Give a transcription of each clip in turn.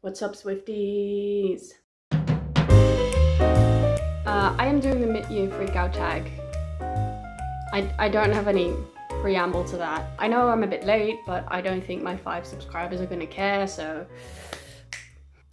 What's up, Swifties? I am doing the mid-year freakout tag. I don't have any preamble to that. I know I'm a bit late, but I don't think my 5 subscribers are gonna care, so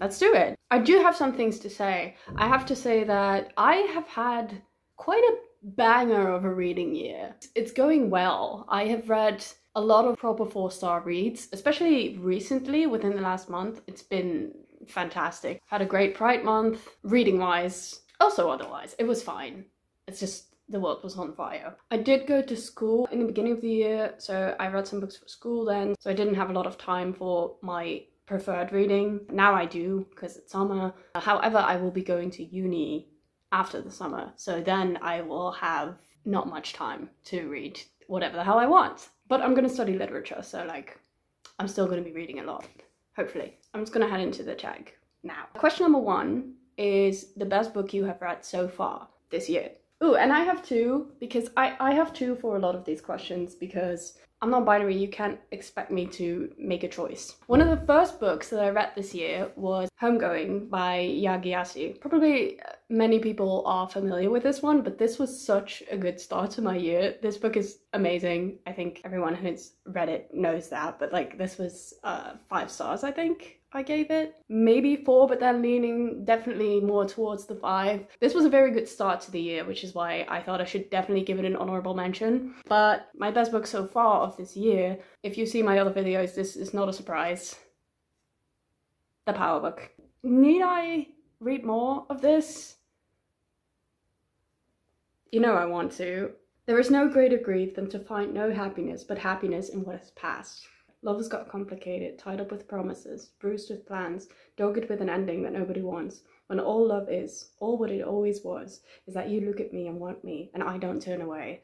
let's do it. I do have some things to say. I have to say that I have had quite a banger of a reading year. It's going well. I have read a lot of proper 4-star reads, especially recently within the last month. It's been fantastic. Had a great Pride month, reading wise, also otherwise. It was fine. It's just the world was on fire. I did go to school in the beginning of the year, so I read some books for school then, so I didn't have a lot of time for my preferred reading. Now I do, because it's summer. However, I will be going to uni after the summer, so then I will have not much time to read whatever the hell I want. But I'm gonna study literature, so like, I'm still gonna be reading a lot, hopefully. I'm just gonna head into the tag now. Question number 1 is the best book you have read so far this year. Ooh, and I have 2, because I have 2 for a lot of these questions, because I'm not binary, you can't expect me to make a choice. One of the first books that I read this year was Homegoing by Yagiasi. Probably many people are familiar with this one, but this was such a good start to my year. This book is amazing. I think everyone who's read it knows that, but like this was 5 stars, I think I gave it. Maybe 4, but then leaning definitely more towards the 5. This was a very good start to the year, which is why I thought I should definitely give it an honorable mention. But my best book so far of this year, if you see my other videos, this is not a surprise. The Power Book. Need I read more of this? You know I want to. There is no greater grief than to find no happiness but happiness in what has passed. Love has got complicated, tied up with promises, bruised with plans, dogged with an ending that nobody wants. When all love is, all what it always was, is that you look at me and want me, and I don't turn away.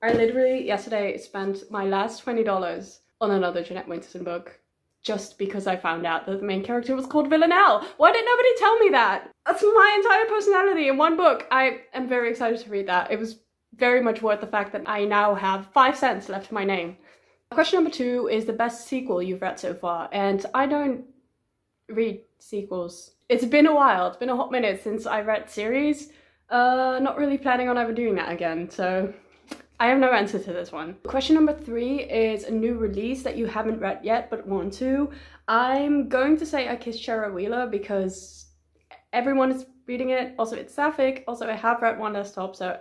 I literally, yesterday, spent my last $20 on another Jeanette Winterson book, just because I found out that the main character was called Villanelle. Why did nobody tell me that? That's my entire personality in one book. I am very excited to read that. It was very much worth the fact that I now have 5 cents left to my name. Question number 2 is the best sequel you've read so far, and I don't read sequels. It's been a while, it's been a hot minute since I read series. Not really planning on ever doing that again, so I have no answer to this one. Question number 3 is a new release that you haven't read yet but want to. I'm going to say I Kissed Shara Wheeler because everyone is reading it. Also, it's sapphic. Also, I have read One Last Stop, so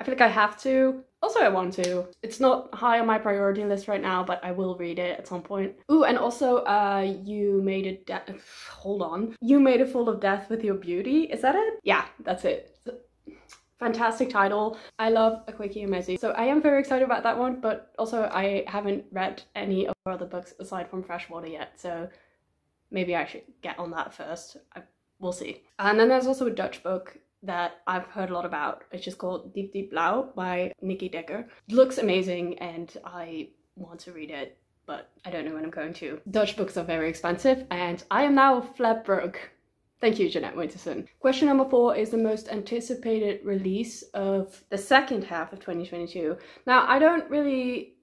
I feel like I have to. Also, I want to. It's not high on my priority list right now, but I will read it at some point. Ooh, and also, You Made a hold on. You Made a Fool of Death with Your Beauty. Is that it? Yeah, that's it. Fantastic title. I love A Quickie and Mezzy. So I am very excited about that one, but also I haven't read any of her other books aside from Freshwater yet, so maybe I should get on that first. We'll see. And then there's also a Dutch book that I've heard a lot about. It's just called Diep Diep Blauw by Nikki Decker. It looks amazing and I want to read it, but I don't know when I'm going to. Dutch books are very expensive and I am now flat broke. Thank you, Jeanette Winterson. Question number 4 is the most anticipated release of the second half of 2022. Now, I don't really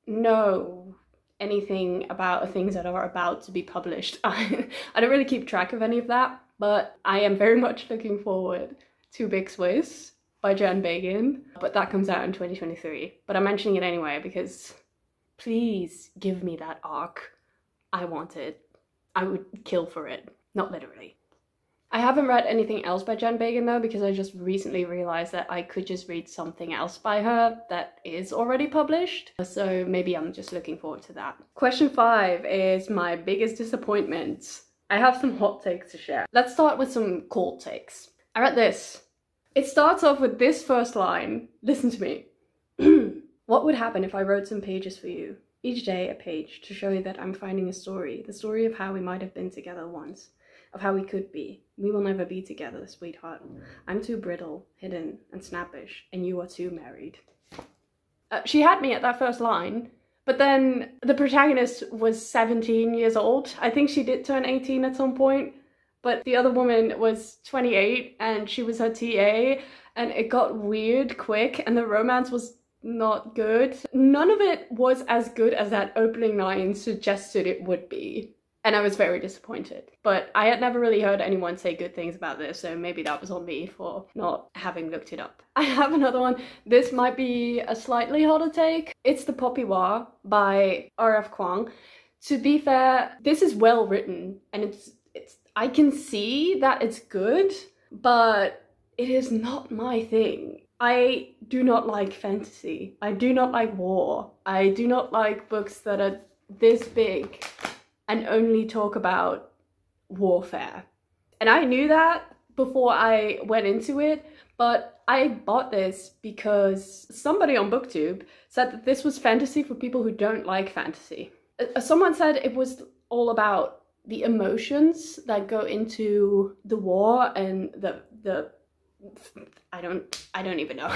know anything about things that are about to be published. I don't really keep track of any of that, but I am very much looking forward to Big Swiss by Jen Bacon, but that comes out in 2023. But I'm mentioning it anyway because please give me that arc. I want it. I would kill for it. Not literally. I haven't read anything else by Jen Bacon though, because I just recently realized that I could just read something else by her that is already published. So maybe I'm just looking forward to that. Question 5 is my biggest disappointment. I have some hot takes to share. Let's start with some cold takes. I read this. It starts off with this first line. Listen to me. What would happen if I wrote some pages for you? Each day a page to show you that I'm finding a story. The story of how we might have been together once. Of how we could be. We will never be together, sweetheart. I'm too brittle, hidden, and snappish, and you are too married. She had me at that first line, but then the protagonist was 17 years old. I think she did turn 18 at some point, but the other woman was 28 and she was her TA, and it got weird quick and the romance was not good. None of it was as good as that opening line suggested it would be. and I was very disappointed. But I had never really heard anyone say good things about this, so maybe that was on me for not having looked it up. I have another one. This might be a slightly harder take. It's The Poppy War by R.F. Kuang. To be fair, this is well written, and it's I can see that it's good, but it is not my thing. I do not like fantasy. I do not like war. I do not like books that are this big and only talk about warfare. And I knew that before I went into it, but I bought this because somebody on BookTube said that this was fantasy for people who don't like fantasy. Someone said it was all about the emotions that go into the war and the I don't even know.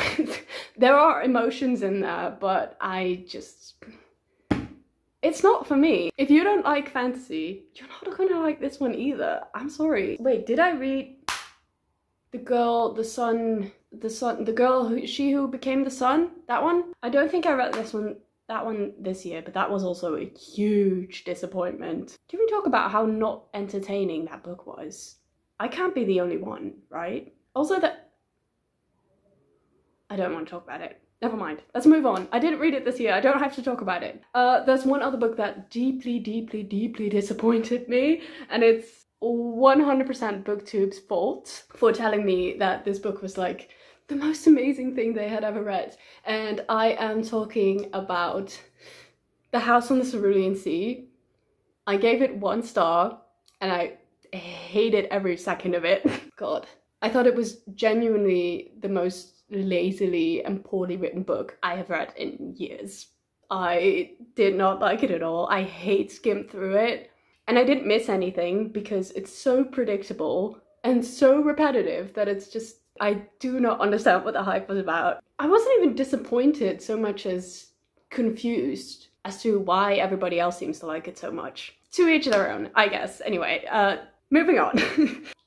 There are emotions in there, but it's not for me. If you don't like fantasy, you're not gonna like this one either. I'm sorry. Wait, did I read the girl who became the sun? That one? I don't think I read that one this year, but that was also a huge disappointment. Can we talk about how not entertaining that book was? I can't be the only one, right? Also I don't want to talk about it. Never mind. Let's move on. I didn't read it this year. I don't have to talk about it. There's one other book that deeply disappointed me, and it's 100% BookTube's fault for telling me that this book was like the most amazing thing they had ever read. And I am talking about The House on the Cerulean Sea. I gave it 1 star, and I hated every second of it. God. I thought it was genuinely the most lazily and poorly written book I have read in years. I did not like it at all. I skimmed through it, and I didn't miss anything because it's so predictable and so repetitive that it's just, I do not understand what the hype was about. I wasn't even disappointed so much as confused as to why everybody else seems to like it so much. To each their own, I guess. Anyway, moving on.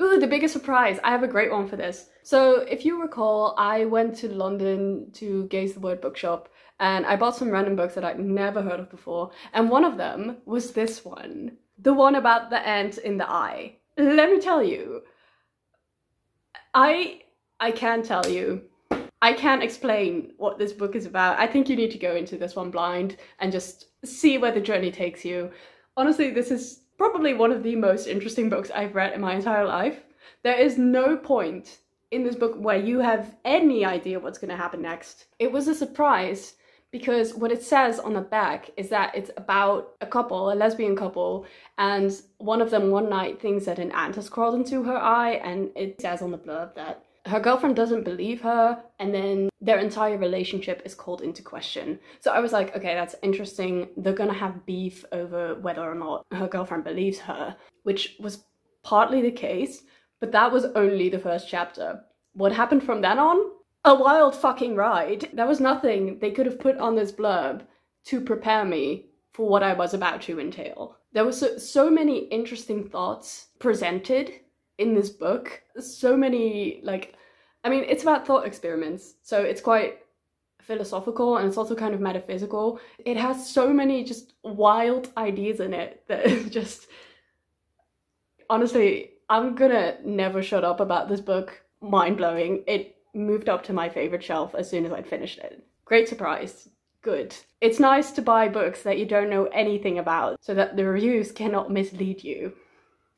Ooh, the biggest surprise. I have a great one for this. So if you recall, I went to London to Gaze the Word bookshop, and I bought some random books that I'd never heard of before. And one of them was this one. The one about the ant in the eye. Let me tell you, I can't tell you. I can't explain what this book is about. I think you need to go into this one blind and just see where the journey takes you. Honestly, this is probably one of the most interesting books I've read in my entire life. There is no point in this book where you have any idea what's going to happen next. It was a surprise because what it says on the back is that it's about a couple, a lesbian couple, and one of them one night thinks that an ant has crawled into her eye, and it says on the blurb that her girlfriend doesn't believe her, and then their entire relationship is called into question. So I was like, okay, that's interesting. They're gonna have beef over whether or not her girlfriend believes her, which was partly the case, but that was only the first chapter. What happened from then on? A wild fucking ride. There was nothing they could have put on this blurb to prepare me for what I was about to entail. There was so many interesting thoughts presented in this book. So many, like, I mean, it's about thought experiments, so it's quite philosophical and it's also kind of metaphysical. It has so many just wild ideas in it that is just, honestly, I'm gonna never shut up about this book. Mind-blowing. It moved up to my favorite shelf as soon as I'd finished it. Great surprise. Good. It's nice to buy books that you don't know anything about so that the reviews cannot mislead you.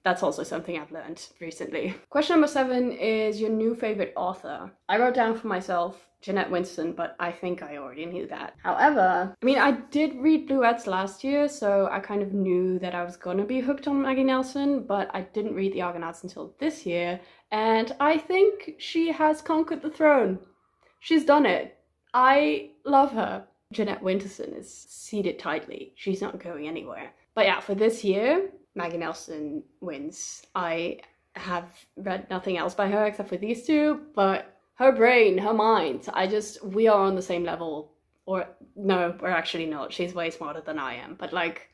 That's also something I've learned recently. Question number 7 is your new favorite author. I wrote down for myself Jeanette Winterson, but I think I already knew that. However, I mean, I did read Bluets last year, so I kind of knew that I was gonna be hooked on Maggie Nelson, but I didn't read The Argonauts until this year, and I think she has conquered the throne. She's done it. I love her. Jeanette Winterson is seated tightly. She's not going anywhere. But yeah, for this year, Maggie Nelson wins. I have read nothing else by her except for these two, but her brain, her mind, we are on the same level. Or, no, we're actually not. She's way smarter than I am, but like,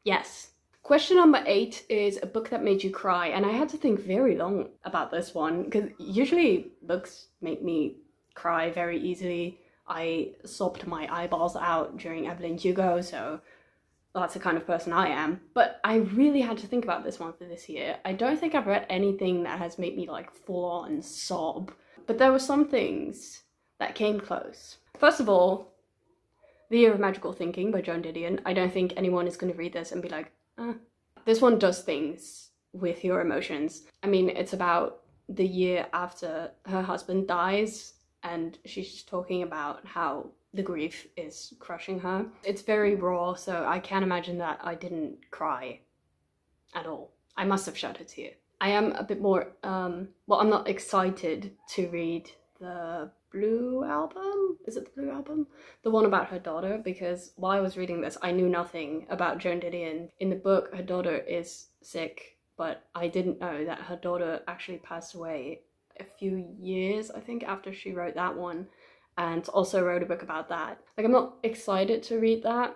yes. Question number 8 is a book that made you cry, and I had to think very long about this one, because usually books make me cry very easily. I sobbed my eyeballs out during Evelyn Hugo, so that's the kind of person I am. But I really had to think about this one for this year. I don't think I've read anything that has made me like full on sob, but there were some things that came close. First of all, The Year of Magical Thinking by Joan Didion. I don't think anyone is going to read this and be like, This one does things with your emotions. I mean, it's about the year after her husband dies, and she's just talking about how the grief is crushing her. It's very raw, so I can't imagine that I didn't cry at all. I must have shed a tear. I am a bit more, well, I'm not excited to read the Blue album? Is it the Blue album? The one about her daughter, because while I was reading this, I knew nothing about Joan Didion. In the book, her daughter is sick, but I didn't know that her daughter actually passed away a few years, I think, after she wrote that one, and also wrote a book about that. Like, I'm not excited to read that,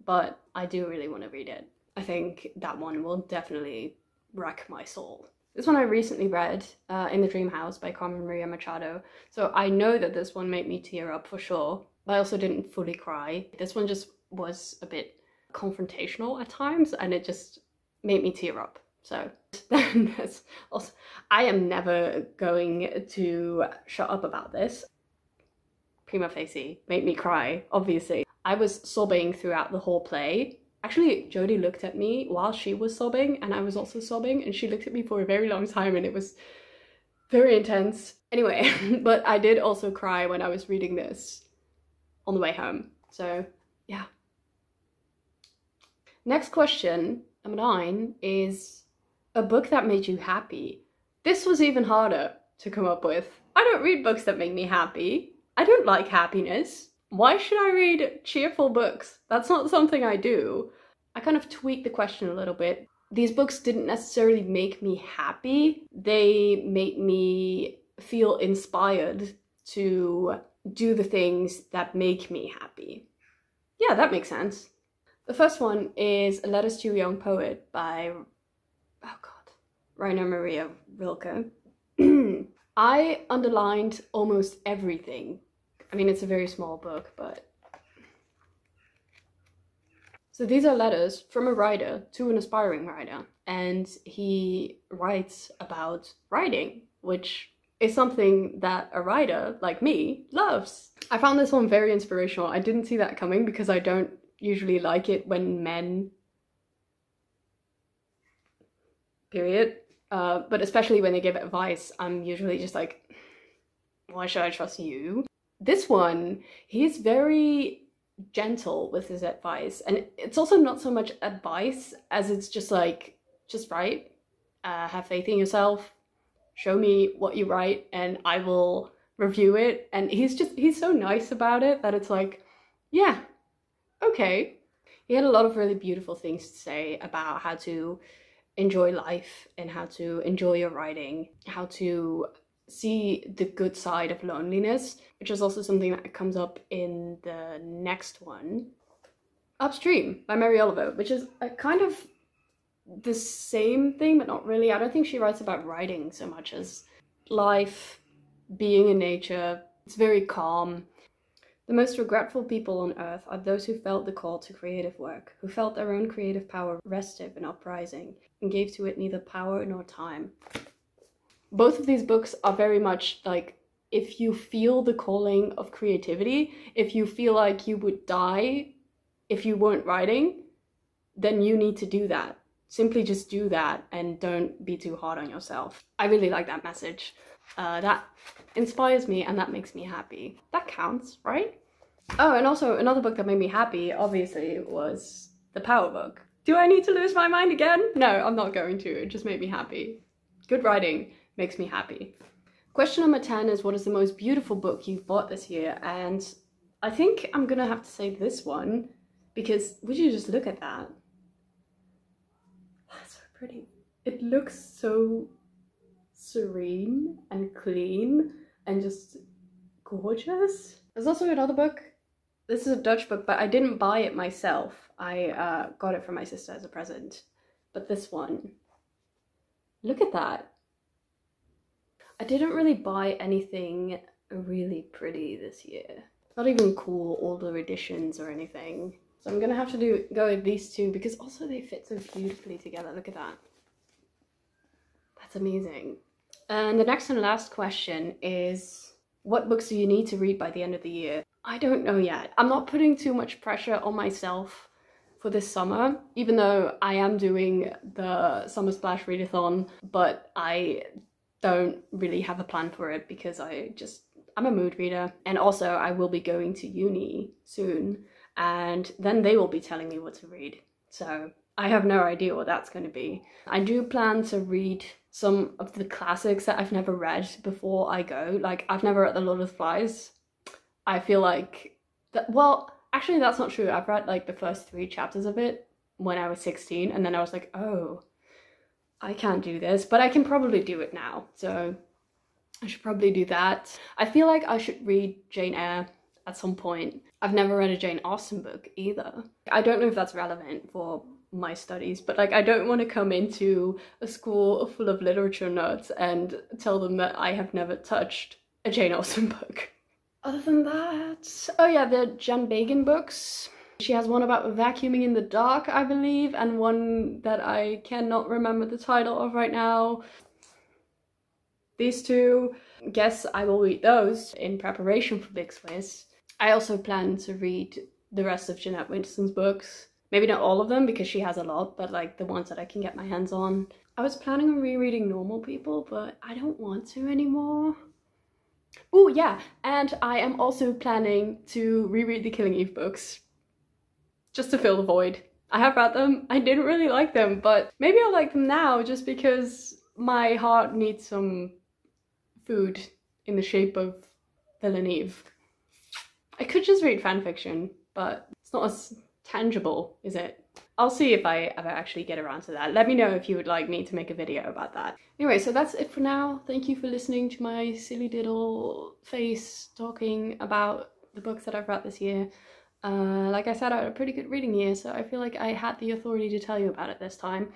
but I do really want to read it. I think that one will definitely wreck my soul. This one I recently read, In the Dream House by Carmen Maria Machado. So I know that this one made me tear up for sure, but I also didn't fully cry. This one just was a bit confrontational at times, and it just made me tear up. So then there's also, I am never going to shut up about this. Prima facie, made me cry, obviously. I was sobbing throughout the whole play. Actually, Jodie looked at me while she was sobbing, and I was also sobbing, and she looked at me for a very long time, and it was very intense. Anyway, but I did also cry when I was reading this on the way home. So, yeah. Next question, number 9, is a book that made you happy. This was even harder to come up with. I don't read books that make me happy. I don't like happiness. Why should I read cheerful books? That's not something I do. I kind of tweaked the question a little bit. These books didn't necessarily make me happy. They made me feel inspired to do the things that make me happy. Yeah, that makes sense. The first one is Letters to a Young Poet by, Rainer Maria Rilke. I underlined almost everything. I mean, it's a very small book, but... So these are letters from a writer to an aspiring writer, and he writes about writing, which is something that a writer like me loves. I found this one very inspirational. I didn't see that coming because I don't usually like it when men... period. But especially when they give advice, I'm usually just like, why should I trust you? This one, he's very gentle with his advice, and it's also not so much advice as it's just like, just write, have faith in yourself, show me what you write and I will review it. And he's so nice about it that it's like, yeah, okay. He had a lot of really beautiful things to say about how to enjoy life and how to enjoy your writing, how to see the good side of loneliness, which is also something that comes up in the next one. Upstream by Mary Oliver, which is a kind of the same thing, but not really. I don't think she writes about writing so much as life, being in nature. It's very calm. The most regretful people on earth are those who felt the call to creative work, who felt their own creative power restive and uprising, and gave to it neither power nor time. Both of these books are very much like, if you feel the calling of creativity, if you feel like you would die if you weren't writing, then you need to do that. Simply just do that and don't be too hard on yourself. I really like that message. That inspires me and that makes me happy. That counts, right? Oh, and also another book that made me happy, obviously, was The Power Book. Do I need to lose my mind again? No, I'm not going to. It just made me happy. Good writing makes me happy. Question number 10 is, what is the most beautiful book you've bought this year? And I think I'm gonna have to say this one, because would you just look at that? That's so pretty. It looks so serene and clean and just gorgeous. There's also another book. This is a Dutch book, but I didn't buy it myself. I got it from my sister as a present. But this one, look at that. I didn't really buy anything really pretty this year. Not even cool older editions or anything. So I'm gonna have to go with these two because also they fit so beautifully together. Look at that. That's amazing. And the next and last question is, what books do you need to read by the end of the year? I don't know yet. I'm not putting too much pressure on myself for this summer, even though I am doing the Summer Splash Readathon, but I don't really have a plan for it because I'm a mood reader. And also I will be going to uni soon, and then they will be telling me what to read. So I have no idea what that's going to be. I do plan to read some of the classics that I've never read before I go. Like, I've never read The Lord of the Flies. I feel like that, well, actually that's not true. I've read like the first 3 chapters of it when I was 16, and then I was like, oh, I can't do this, but I can probably do it now. So I should probably do that. I feel like I should read Jane Eyre at some point. I've never read a Jane Austen book either. I don't know if that's relevant for my studies, but like, I don't want to come into a school full of literature nerds and tell them that I have never touched a Jane Austen book. Other than that, oh yeah, the Jen Bacon books. She has one about vacuuming in the dark, I believe, and one that I cannot remember the title of right now. These two, guess I will read those in preparation for Big Swiss. I also plan to read the rest of Jeanette Winterson's books. Maybe not all of them because she has a lot, but like the ones that I can get my hands on. I was planning on rereading Normal People, but I don't want to anymore. Oh yeah, and I am also planning to reread the Killing Eve books, just to fill the void. I have read them, I didn't really like them, but maybe I'll like them now just because my heart needs some food in the shape of Villain Eve. I could just read fanfiction, but it's not as tangible, is it? I'll see if I ever actually get around to that. Let me know if you would like me to make a video about that. Anyway, so that's it for now. Thank you for listening to my silly little face talking about the books that I've read this year. Like I said, I had a pretty good reading year, so I feel like I had the authority to tell you about it this time.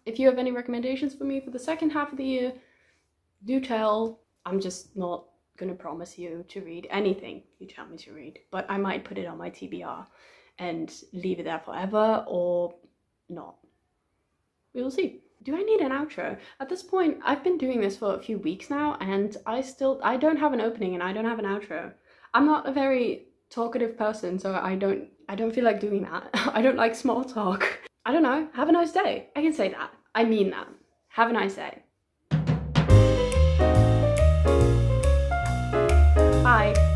If you have any recommendations for me for the second half of the year, do tell. I'm just not gonna promise you to read anything you tell me to read, but I might put it on my TBR and leave it there forever or not. We will see. Do I need an outro? At this point, I've been doing this for a few weeks now and I don't have an opening and I don't have an outro. I'm not a very talkative person, so I don't feel like doing that. I don't like small talk. I don't know. Have a nice day. I can say that. I mean that. Have a nice day. Bye.